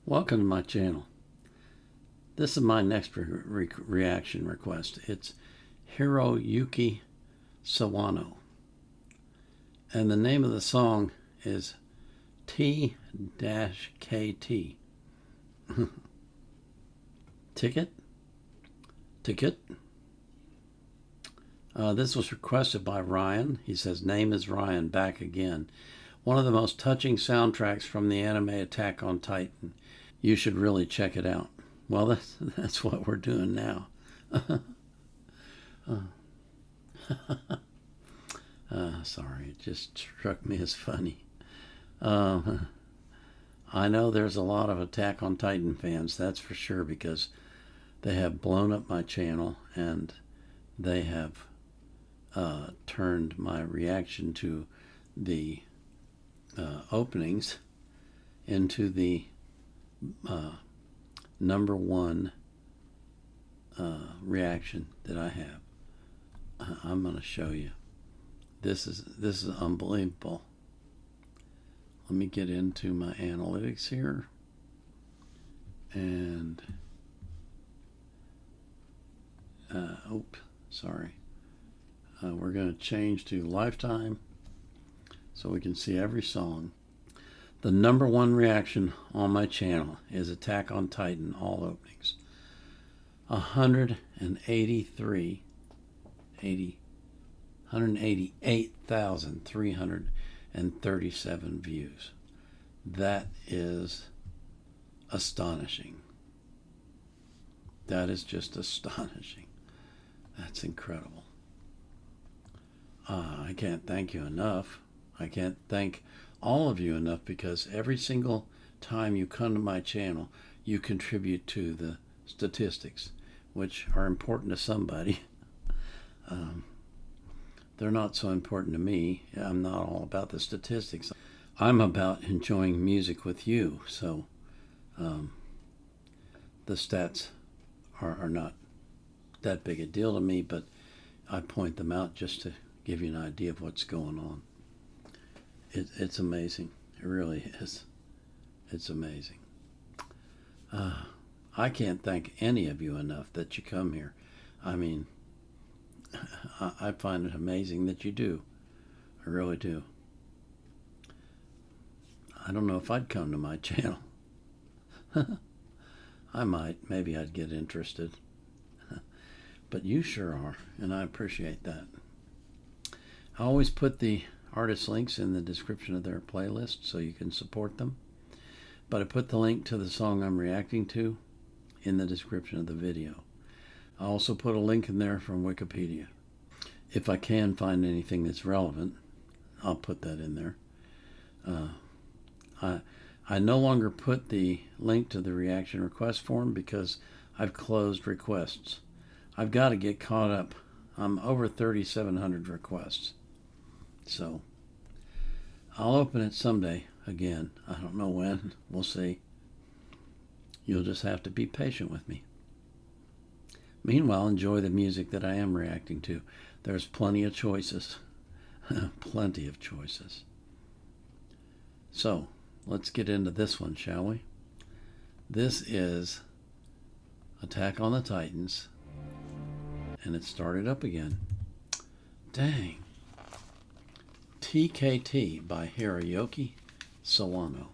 Welcome to my channel. This is my next reaction request. It's Hiroyuki Sawano. And the name of the song is T-KT. Ticket? This was requested by Ryan. He says, name is Ryan, back again. One of the most touching soundtracks from the anime Attack on Titan. You should really check it out. Well, that's what we're doing now. Sorry, it just struck me as funny. I know there's a lot of Attack on Titan fans, that's for sure, because they have blown up my channel and they have turned my reaction to the openings into the number one reaction that I have. I'm going to show you. This is unbelievable. Let me get into my analytics here, and we're going to change to lifetime so we can see every song. The number one reaction on my channel is Attack on Titan, all openings. 188,337 views. That is astonishing. That is just astonishing. That's incredible. I can't thank you enough. I can't thank all of you enough, because every single time you come to my channel, you contribute to the statistics, which are important to somebody. They're not so important to me. I'm not all about the statistics. I'm about enjoying music with you. So the stats are not that big a deal to me, but I point them out just to give you an idea of what's going on. It's amazing. It really is. It's amazing. I can't thank any of you enough that you come here. I mean, I find it amazing that you do. I really do. I don't know if I'd come to my channel. I might. Maybe I'd get interested. But you sure are, and I appreciate that. I always put the artist links in the description of their playlist so you can support them. But I put the link to the song I'm reacting to in the description of the video. I also put a link in there from Wikipedia. If I can find anything that's relevant, I'll put that in there. I no longer put the link to the reaction request form because I've closed requests. I've got to get caught up. I'm over 3,700 requests. So I'll open it someday again. I don't know when. We'll see. You'll just have to be patient with me. Meanwhile, enjoy the music that I am reacting to. There's plenty of choices. Plenty of choices. So let's get into this one, shall we? This is Attack on the Titans. And it started up again. Dang. TKT by Hiroyuki Sawano.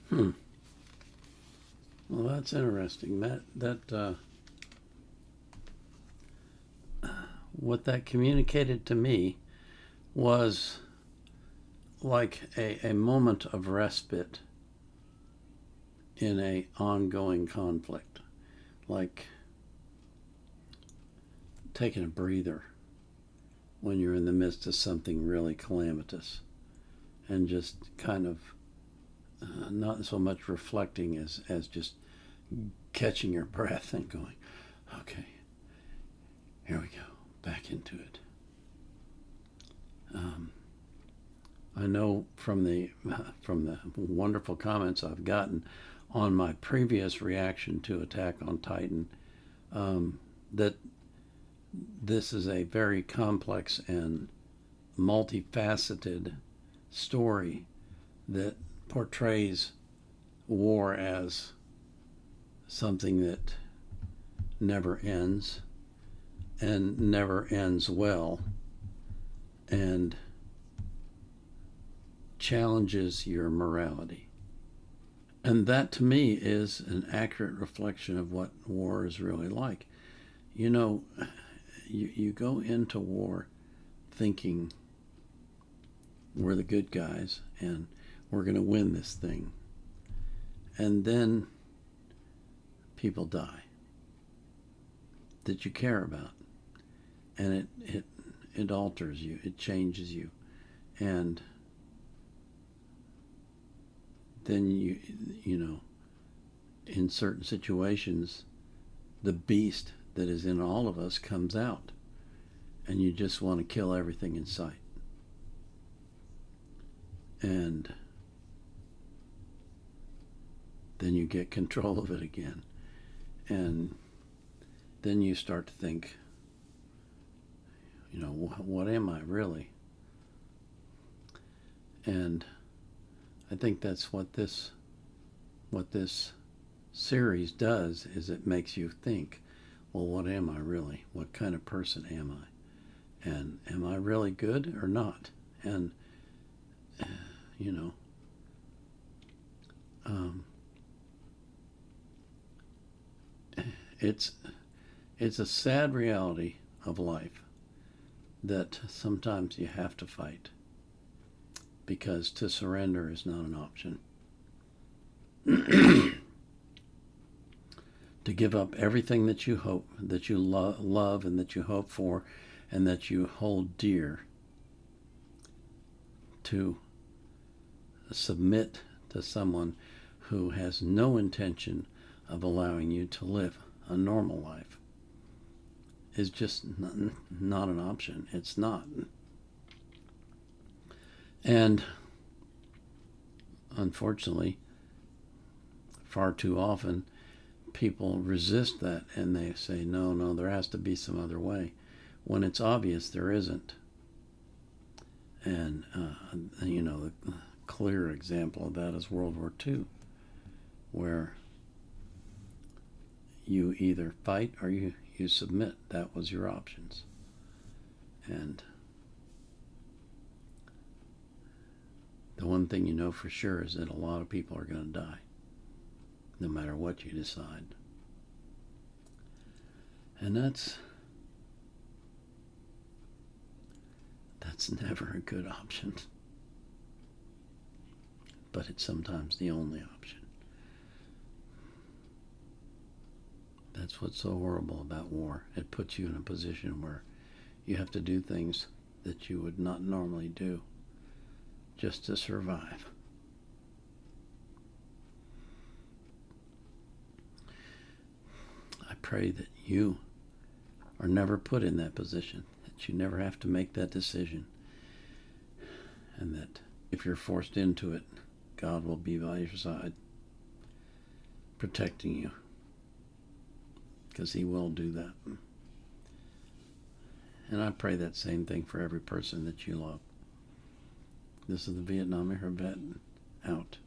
Hmm. Well, that's interesting. What that communicated to me was like a moment of respite in a ongoing conflict, like taking a breather when you're in the midst of something really calamitous, and just kind of not so much reflecting as just catching your breath and going, okay, here we go, back into it. I know from the wonderful comments I've gotten on my previous reaction to Attack on Titan, that this is a very complex and multifaceted story that portrays war as something that never ends and never ends well, and challenges your morality. And that to me is an accurate reflection of what war is really like. You know, you go into war thinking we're the good guys and we're going to win this thing. And then people die that you care about. And it alters you, it changes you. And then you know, in certain situations, the beast that is in all of us comes out, and you just want to kill everything in sight. And then you get control of it again, and then you start to think, you know, what am I really? And I think that's what this series does, is it makes you think, well, what am I really? What kind of person am I? And am I really good or not? And you know, it's a sad reality of life that sometimes you have to fight, because to surrender is not an option. To give up everything that you hope, that you love and that you hope for and that you hold dear, to submit to someone who has no intention of allowing you to live a normal life, is just not an option. It's not. And unfortunately, far too often, people resist that, and they say, no, there has to be some other way, when it's obvious there isn't. And, you know, the clear example of that is World War II, where you either fight or you submit. That was your options. And the one thing you know for sure is that a lot of people are going to die, no matter what you decide. And that's never a good option. But it's sometimes the only option. That's what's so horrible about war. It puts you in a position where you have to do things that you would not normally do just to survive. I pray that you are never put in that position, that you never have to make that decision, and that if you're forced into it, God will be by your side, protecting you, because He will do that. And I pray that same thing for every person that you love. This is the Vietnam Era Vet, out.